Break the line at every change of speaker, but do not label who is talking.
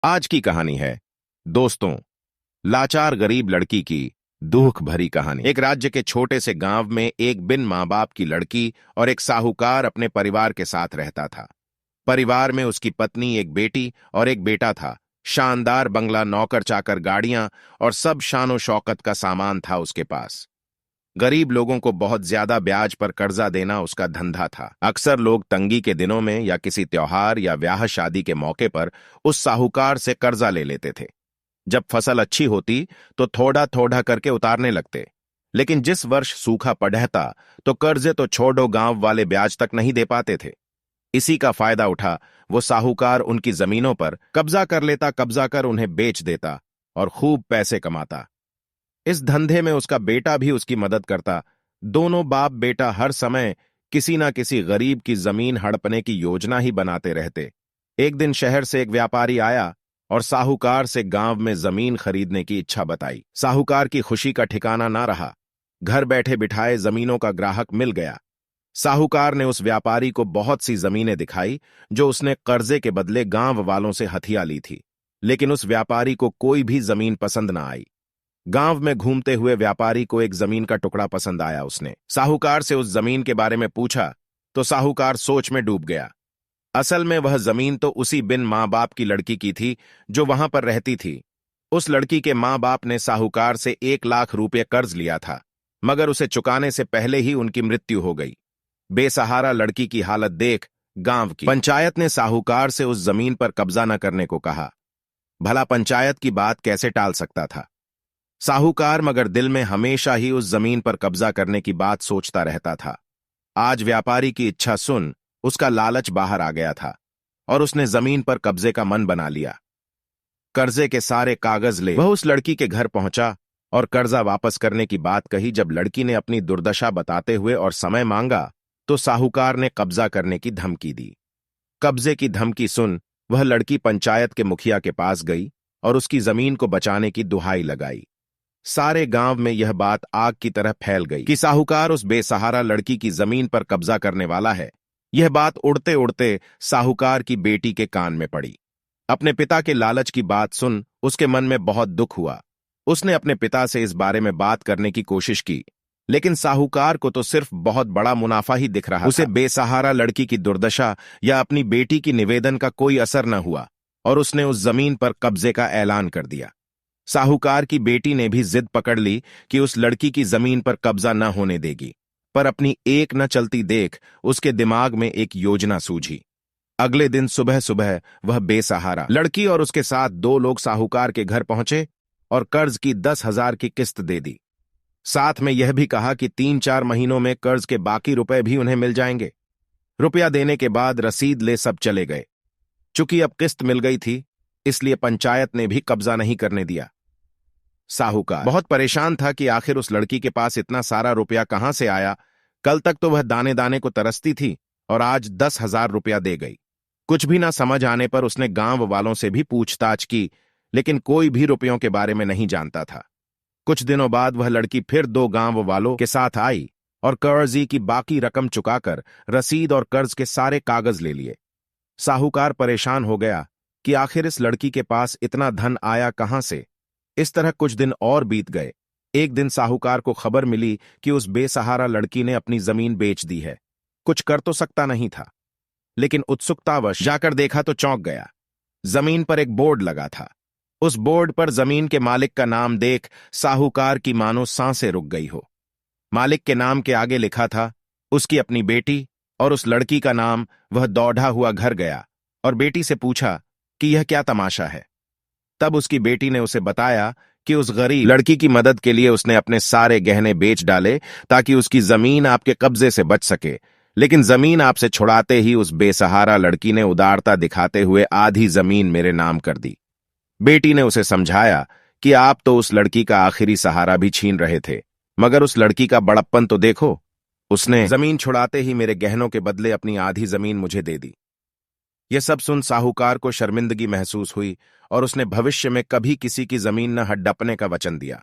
आज की कहानी है दोस्तों, लाचार गरीब लड़की की दुख भरी कहानी। एक राज्य के छोटे से गांव में एक बिन मां बाप की लड़की और एक साहूकार अपने परिवार के साथ रहता था। परिवार में उसकी पत्नी, एक बेटी और एक बेटा था। शानदार बंगला, नौकर चाकर, गाड़ियां और सब शानो शौकत का सामान था उसके पास। गरीब लोगों को बहुत ज्यादा ब्याज पर कर्जा देना उसका धंधा था। अक्सर लोग तंगी के दिनों में या किसी त्योहार या ब्याह शादी के मौके पर उस साहूकार से कर्जा ले लेते थे। जब फसल अच्छी होती तो थोड़ा थोड़ा करके उतारने लगते, लेकिन जिस वर्ष सूखा पड़ता तो कर्जे तो छोड़ो, गांव वाले ब्याज तक नहीं दे पाते थे। इसी का फायदा उठा वो साहूकार उनकी जमीनों पर कब्जा कर लेता, कब्जा कर उन्हें बेच देता और खूब पैसे कमाता। इस धंधे में उसका बेटा भी उसकी मदद करता। दोनों बाप बेटा हर समय किसी ना किसी गरीब की जमीन हड़पने की योजना ही बनाते रहते। एक दिन शहर से एक व्यापारी आया और साहूकार से गांव में जमीन खरीदने की इच्छा बताई। साहूकार की खुशी का ठिकाना ना रहा। घर बैठे बिठाए जमीनों का ग्राहक मिल गया। साहूकार ने उस व्यापारी को बहुत सी जमीनें दिखाई जो उसने कर्जे के बदले गांव वालों से हथिया ली थी, लेकिन उस व्यापारी को कोई भी जमीन पसंद ना आई। गांव में घूमते हुए व्यापारी को एक जमीन का टुकड़ा पसंद आया। उसने साहूकार से उस जमीन के बारे में पूछा तो साहूकार सोच में डूब गया। असल में वह जमीन तो उसी बिन मां बाप की लड़की की थी जो वहां पर रहती थी। उस लड़की के मां बाप ने साहूकार से 1 लाख रुपये कर्ज लिया था, मगर उसे चुकाने से पहले ही उनकी मृत्यु हो गई। बेसहारा लड़की की हालत देख गांव की पंचायत ने साहूकार से उस जमीन पर कब्जा न करने को कहा। भला पंचायत की बात कैसे टाल सकता था साहूकार, मगर दिल में हमेशा ही उस जमीन पर कब्जा करने की बात सोचता रहता था। आज व्यापारी की इच्छा सुन उसका लालच बाहर आ गया था और उसने जमीन पर कब्जे का मन बना लिया। कर्जे के सारे कागज ले वह उस लड़की के घर पहुंचा और कर्जा वापस करने की बात कही। जब लड़की ने अपनी दुर्दशा बताते हुए और समय मांगा तो साहूकार ने कब्जा करने की धमकी दी। कब्जे की धमकी सुन वह लड़की पंचायत के मुखिया के पास गई और उसकी जमीन को बचाने की दुहाई लगाई। सारे गांव में यह बात आग की तरह फैल गई कि साहूकार उस बेसहारा लड़की की जमीन पर कब्जा करने वाला है। यह बात उड़ते उड़ते साहूकार की बेटी के कान में पड़ी। अपने पिता के लालच की बात सुन उसके मन में बहुत दुख हुआ। उसने अपने पिता से इस बारे में बात करने की कोशिश की, लेकिन साहूकार को तो सिर्फ बहुत बड़ा मुनाफा ही दिख रहा था। उसे बेसहारा लड़की की दुर्दशा या अपनी बेटी की निवेदन का कोई असर न हुआ और उसने उस जमीन पर कब्जे का ऐलान कर दिया। साहूकार की बेटी ने भी जिद पकड़ ली कि उस लड़की की जमीन पर कब्जा न होने देगी, पर अपनी एक न चलती देख उसके दिमाग में एक योजना सूझी। अगले दिन सुबह सुबह वह बेसहारा लड़की और उसके साथ 2 लोग साहूकार के घर पहुंचे और कर्ज की 10,000 की किस्त दे दी। साथ में यह भी कहा कि 3-4 महीनों में कर्ज के बाकी रुपए भी उन्हें मिल जाएंगे। रुपया देने के बाद रसीद ले सब चले गए। चूंकि अब किस्त मिल गई थी, इसलिए पंचायत ने भी कब्जा नहीं करने दिया। साहूकार बहुत परेशान था कि आखिर उस लड़की के पास इतना सारा रुपया कहां से आया। कल तक तो वह दाने दाने को तरसती थी और आज 10,000 रुपया दे गई। कुछ भी ना समझ आने पर उसने गांव वालों से भी पूछताछ की, लेकिन कोई भी रुपयों के बारे में नहीं जानता था। कुछ दिनों बाद वह लड़की फिर 2 गांव वालों के साथ आई और कर्जी की बाकी रकम चुकाकर रसीद और कर्ज के सारे कागज ले लिए। साहूकार परेशान हो गया कि आखिर इस लड़की के पास इतना धन आया कहां से। इस तरह कुछ दिन और बीत गए। एक दिन साहूकार को खबर मिली कि उस बेसहारा लड़की ने अपनी जमीन बेच दी है। कुछ कर तो सकता नहीं था, लेकिन उत्सुकतावश जाकर देखा तो चौंक गया। जमीन पर एक बोर्ड लगा था। उस बोर्ड पर जमीन के मालिक का नाम देख साहूकार की मानो सांसें रुक गई हो। मालिक के नाम के आगे लिखा था उसकी अपनी बेटी और उस लड़की का नाम। वह दौड़ा हुआ घर गया और बेटी से पूछा कि यह क्या तमाशा है। तब उसकी बेटी ने उसे बताया कि उस गरीब लड़की की मदद के लिए उसने अपने सारे गहने बेच डाले ताकि उसकी जमीन आपके कब्जे से बच सके, लेकिन जमीन आपसे छुड़ाते ही उस बेसहारा लड़की ने उदारता दिखाते हुए आधी जमीन मेरे नाम कर दी। बेटी ने उसे समझाया कि आप तो उस लड़की का आखिरी सहारा भी छीन रहे थे, मगर उस लड़की का बड़प्पन तो देखो। उसने जमीन छुड़ाते ही मेरे गहनों के बदले अपनी आधी जमीन मुझे दे दी। यह सब सुन साहूकार को शर्मिंदगी महसूस हुई और उसने भविष्य में कभी किसी की जमीन न हड़पने का वचन दिया।